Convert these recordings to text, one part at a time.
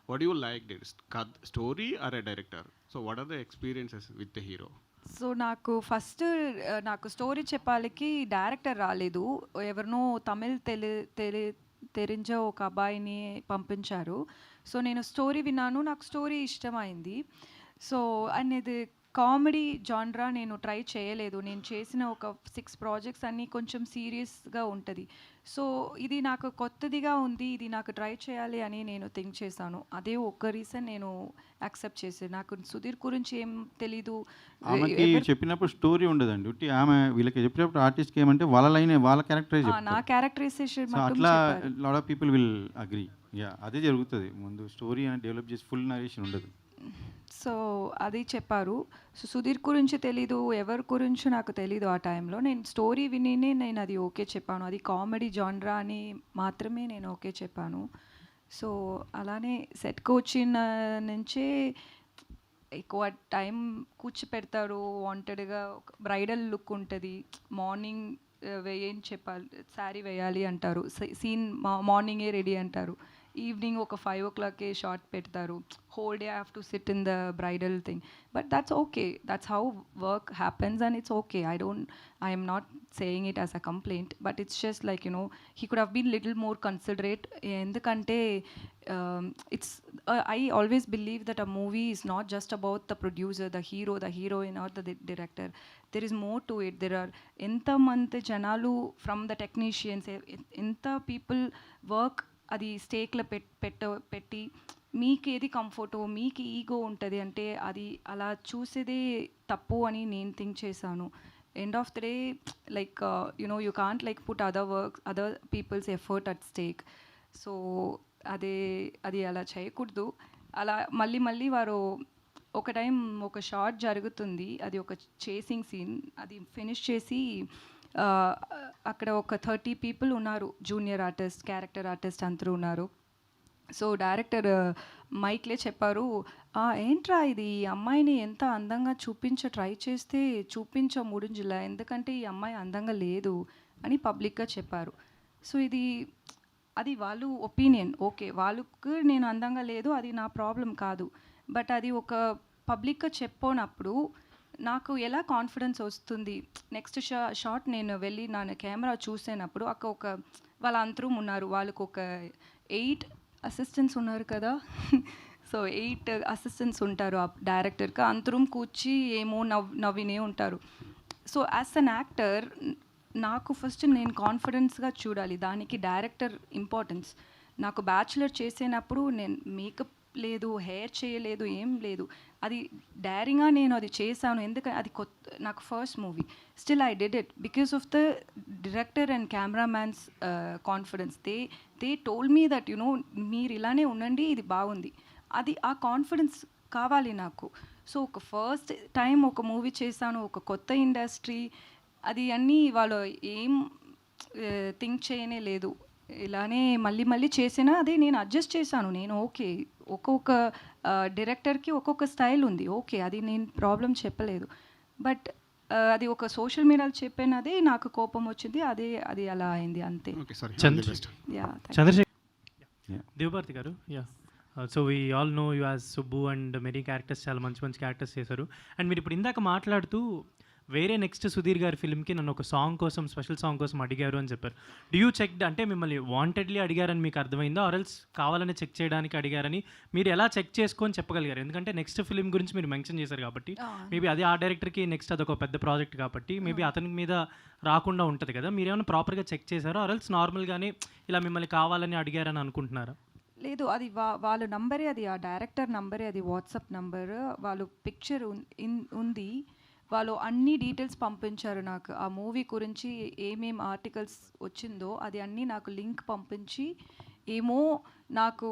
what do you liked it? Story or a director? So what are the experiences with the hero? So నాకు first నాకు story చెప్పాలికి director రాలేదు. ఎవరినో తమిళ్ తెరించ ఒక అబ్బాయిని పంపించారు. సో నేను స్టోరీ విన్నాను. నాకు స్టోరీ ఇష్టమైంది. సో అండ్ ఇది కామెడీ జాన్రా నేను ట్రై చేయలేదు. నేను చేసిన ఒక 6 ప్రాజెక్ట్స్ అన్నీ కొంచెం సీరియస్‌గా ఉంటది. సో ఇది నాకు కొత్తదిగా ఉంది. ఇది నాకు ట్రై చేయాలి అని నేను థింక్ చేశాను. అదే ఒక్క రీజన్ నేను యాక్సెప్ట్ చేశాను. నాకు సుధీర్ గురించి ఏం తెలీదు. ఆమెకి చెప్పినప్పుడు స్టోరీ ఉండదండి. ఉట్టి ఆమె వీళ్ళకి చెప్పినప్పుడు ఆర్టిస్ట్‌కి ఏమంటే వాళ్ళ లైనే వాళ్ళ క్యారెక్టరే నా చెప్తారు. క్యారెక్టరైజేషన్ సో మొత్తం అట్లా చెప్పారు. Lot of people will agree. Yeah! అదే జరుగుతది. ముందు స్టోరీ అని డెవలప్ చేసి ఫుల్ నరేషన్ ఉండదు. సో అది చెప్పారు. సో సుధీర్ గురించి తెలీదు, ఎవరి గురించో నాకు తెలీదు ఆ టైంలో. నేను స్టోరీ వినినే నేను అది ఓకే చెప్పాను. అది కామెడీ జాన్రా అని మాత్రమే నేను ఓకే చెప్పాను. సో అలానే సెట్‌కి వచ్చిన నుంచే ఎక్కువ టైం కూర్చోపెడతారు. వాంటెడ్‌గా ఒక బ్రైడల్ లుక్ ఉంటది. మార్నింగ్ ఏం చెప్పాలి, శారీ వేయాలి అంటారు. సీన్ మార్నింగే రెడీ అంటారు. ఈవినింగ్ ఒక 5:00కే షాట్ పెడతారు. Whole day I have to sit in the bridal thing. But that's okay. That's how work happens and it's okay. I am not saying it as a complaint. But it's just like he could have been little more considerate. ఎందుకంటే it's I always believe that a movie is not just about the producer, the hero, the heroine or the director. There is more to it. There are enta mante janalu from the technicians, enta people work అది స్టేక్లో పెట్టి మీకు ఏది కంఫర్టో, మీకు ego ఉంటుంది అంటే అది అలా చూసేదే తప్పు అని నేను థింక్ చేశాను. End of the day like you can't like put other people's effort at stake. So అది అలా చేయకూడదు. అలా మళ్ళీ వారు ఒక టైం ఒక షాట్ జరుగుతుంది. అది ఒక చేసింగ్ సీన్. అది ఫినిష్ చేసి అక్కడ ఒక 30 పీపుల్ ఉన్నారు. జూనియర్ ఆర్టిస్ట్, క్యారెక్టర్ ఆర్టిస్ట్ అందరూ ఉన్నారు. సో డైరెక్టర్ మైక్లే చెప్పారు, ఏంట్రా ఇది, ఈ అమ్మాయిని ఎంత అందంగా ట్రై చేస్తే ముడింజిలా, ఎందుకంటే ఈ అమ్మాయి అందంగా లేదు అని పబ్లిక్గా చెప్పారు. సో అది వాళ్ళు ఒపీనియన్. ఓకే, వాళ్ళకు నేను అందంగా లేదు, అది నా ప్రాబ్లం కాదు. బట్ అది ఒక పబ్లిక్గా చెప్పినప్పుడు నాకు ఎలా కాన్ఫిడెన్స్ వస్తుంది. నెక్స్ట్ షాట్ నేను వెళ్ళి నా కెమెరా చూసేటప్పుడు ఒక వాళ్ళందరూ ఉన్నారు. వాళ్ళకు ఒక 8 అసిస్టెంట్స్ ఉన్నారు కదా. సో 8 అసిస్టెంట్స్ ఉంటారు ఆ డైరెక్టర్కి. అందరం కూర్చి ఏమో నవ్వినే ఉంటారు. సో యాజ్ అన్ యాక్టర్ నాకు ఫస్ట్ నేను కాన్ఫిడెన్స్గా చూడాలి. దానికి డైరెక్టర్ ఇంపార్టెన్స్. నాకు బ్యాచులర్ చేసేటప్పుడు నేను మేకప్ లేదు, హెయిర్ చేయలేదు, ఏం లేదు. అది డైరింగ్గా నేను అది చేశాను. ఎందుకంటే అది నాకు first movie. Still I did it because of the director and cameramans confidence. They told me that మీరు ఇలానే ఉండండి, ఇది బాగుంది. అది ఆ కాన్ఫిడెన్స్ కావాలి నాకు. సో ఒక ఫస్ట్ టైం ఒక మూవీ చేశాను, ఒక కొత్త ఇండస్ట్రీ, అది అన్నీ వాళ్ళు ఏం థింక్ చేయనే లేదు. ఇలానే మళ్ళీ చేసినా అదే నేను అడ్జస్ట్ చేశాను. నేను ఓకే, ఒక్కొక్క డైరెక్టర్కి ఒక్కొక్క స్టైల్ ఉంది. ఓకే, అది నేను ప్రాబ్లం చెప్పలేదు. బట్ అది ఒక సోషల్ మీడియాలో చెప్పినదే నాకు కోపం వచ్చింది. అది అలా అయింది అంతే. చంద్రశేఖర్ దేవభారతి గారు, so we all know you as Subbu and many characters, చాలా మంచి క్యారెక్టర్స్ చేశారు. అండ్ మీరు ఇప్పుడు ఇందాక మాట్లాడుతూ వేరే నెక్స్ట్ సుధీర్ గారి ఫిల్మ్కి నన్ను ఒక సాంగ్ కోసం, స్పెషల్ సాంగ్ కోసం అడిగారు అని చెప్పారు. డూ యూ చెక్, అంటే మిమ్మల్ని వాంటెడ్లీ అడిగారని మీకు అర్థమైందో, ఆర్ఎల్స్ కావాలని చెక్ చేయడానికి అడిగారని మీరు ఎలా చెక్ చేసుకొని చెప్పగలిగారు? ఎందుకంటే నెక్స్ట్ ఫిల్మ్ గురించి మీరు మెన్షన్ చేశారు కాబట్టి, మేబీ అది ఆ డైరెక్టర్కి నెక్స్ట్ అదొక పెద్ద ప్రాజెక్ట్ కాబట్టి మేబీ అతని మీద రాకుండా ఉంటుంది కదా. మీరు ఏమైనా ప్రాపర్గా చెక్ చేశారో, ఆర్ఎల్స్ నార్మల్గానే ఇలా మిమ్మల్ని కావాలని అడిగారని అనుకుంటున్నారా? లేదు, అది వాళ్ళ నంబరే, అది ఆ డైరెక్టర్ నంబరే, అది వాట్సాప్ నంబర్. వాళ్ళు పిక్చర్ ఉంది. వాళ్ళు అన్ని డీటెయిల్స్ పంపించారు నాకు. ఆ మూవీ గురించి ఏమేం ఆర్టికల్స్ వచ్చిందో అది అన్నీ నాకు లింక్ పంపించి, ఏమో నాకు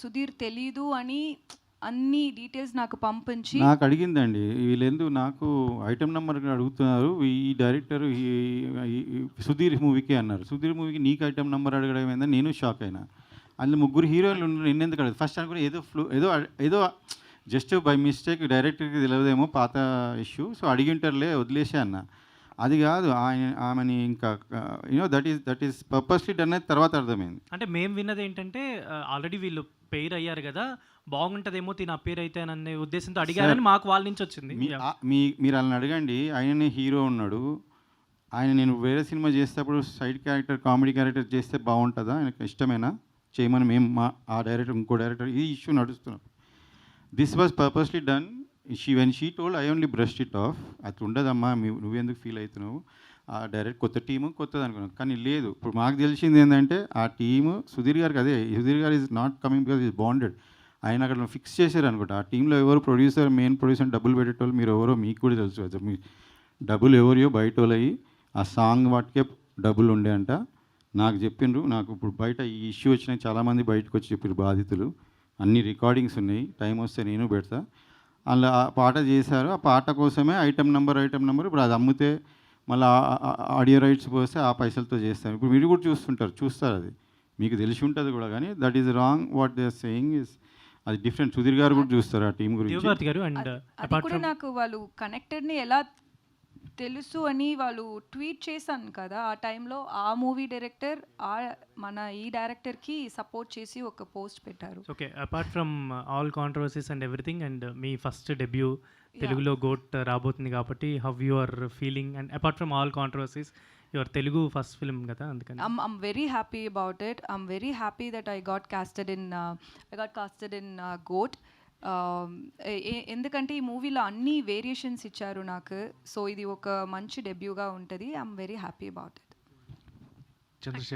సుధీర్ తెలీదు అని అన్ని డీటెయిల్స్ నాకు పంపించి నాకు అడిగిందండి. వీళ్ళెందుకు నాకు ఐటమ్ నెంబర్ అడుగుతున్నారు, ఈ డైరెక్టర్ సుధీర్ మూవీకి అన్నారు. సుధీర్ మూవీకి నీకు ఐటమ్ నెంబర్ అడగడం ఏందని నేను షాక్ అయినా. అందులో 3 హీరోయిన్లు ఉన్నారు, నిన్నెందుకు అడగదు? ఫస్ట్ అనుకుని ఏదో జస్ట్ బై మిస్టేక్ డైరెక్టర్కి తెలియదేమో, పాత ఇష్యూ, సో అడిగింటారులే, వదిలేసే అన్న. అది కాదు, ఆమెని ఇంకా దట్ ఈస్ పర్పస్లీ డన్ అనేది తర్వాత అర్థమైంది. అంటే మేము విన్నది ఏంటంటే ఆల్రెడీ వీళ్ళు పెయిర్ అయ్యారు కదా, బాగుంటుందేమో తిన అపేర్ అయితే అనే ఉద్దేశంతో అడిగారని మాకు వాళ్ళ నుంచి వచ్చింది. మీరు వాళ్ళని అడగండి. ఆయననే హీరో ఉన్నాడు. ఆయన నేను వేరే సినిమా చేసేటప్పుడు సైడ్ క్యారెక్టర్ కామెడీ క్యారెక్టర్ చేస్తే బాగుంటుందా, ఆయనకు ఇష్టమేనా చేయమని మేము ఆ డైరెక్టర్ ఇంకో డైరెక్టర్ ఈ ఇష్యూ నడుస్తున్నాం. This was purposely done. When she told I only brushed it off. అది ఉండదమ్మా, నువ్వెందుకు ఫీల్ అవుతున్నావు, ఆ డైరెక్ట్ కొత్త టీము కొత్తది అనుకున్నాం. కానీ లేదు, ఇప్పుడు మాకు తెలిసింది ఏంటంటే ఆ టీము సుధీర్ గారికి అదే, సుధీర్ గారు is not coming because is bonded. ఆయన అక్కడ ఫిక్స్ చేశారు అనుకుంటా. ఆ టీంలో ఎవరు ప్రొడ్యూసర్, మెయిన్ ప్రొడ్యూసర్ డబ్బులు పెట్టేటోళ్ళు మీరు ఎవరో మీకు కూడా తెలుసు. అది మీ డబ్బులు ఎవరియో బయట వాళ్ళయి ఆ సాంగ్ వాటికే డబ్బులు ఉండే అంట. నాకు చెప్పిండ్రు. నాకు ఇప్పుడు బయట ఈ ఇష్యూ వచ్చినాయి, చాలామంది బయటకు వచ్చి చెప్పారు బాధితులు. అన్ని రికార్డింగ్స్ ఉన్నాయి, టైం వస్తే నేను పెడతా. అలా ఆ పాట చేశారు. ఆ పాట కోసమే ఐటమ్ నెంబర్ ఇప్పుడు అది అమ్మితే మళ్ళీ ఆడియో రైట్స్ పోస్తే ఆ పైసలతో చేస్తారు. ఇప్పుడు మీరు కూడా చూస్తారు, అది మీకు తెలిసి ఉంటుంది కూడా. కానీ that is wrong. What they are saying is అది డిఫరెంట్. సుధీర్ గారు కూడా చూస్తారు ఆ టీం గురించి. దేవభారతి గారు అండ్ అది కూడా నాకు వాళ్ళు కనెక్టెడ్ని ఎలా తెలుసు అని వాళ్ళు ట్వీట్ చేశాను కదా ఆ టైంలో. ఆ మూవీ డైరెక్టర్ మన ఈ డైరెక్టర్కి సపోర్ట్ చేసి ఒక పోస్ట్ పెట్టారు. Okay, apart from all controversies and everything, and మీ ఫస్ట్ డెబ్యూ తెలుగులో గోట్ రాబోతుంది కాబట్టి how you are feeling, and apart from all controversies your Telugu first film కదా, అందుకని I'm very happy about it. I'm very happy that I got casted in GOAT. ఎందుకంటే ఈ మూవీలో అన్ని వేరియేషన్స్ ఇచ్చారు నాకు. సో ఇది ఒక మంచి డెబ్యూగా ఉంటుంది. I'm very happy about it. Chandrasekhar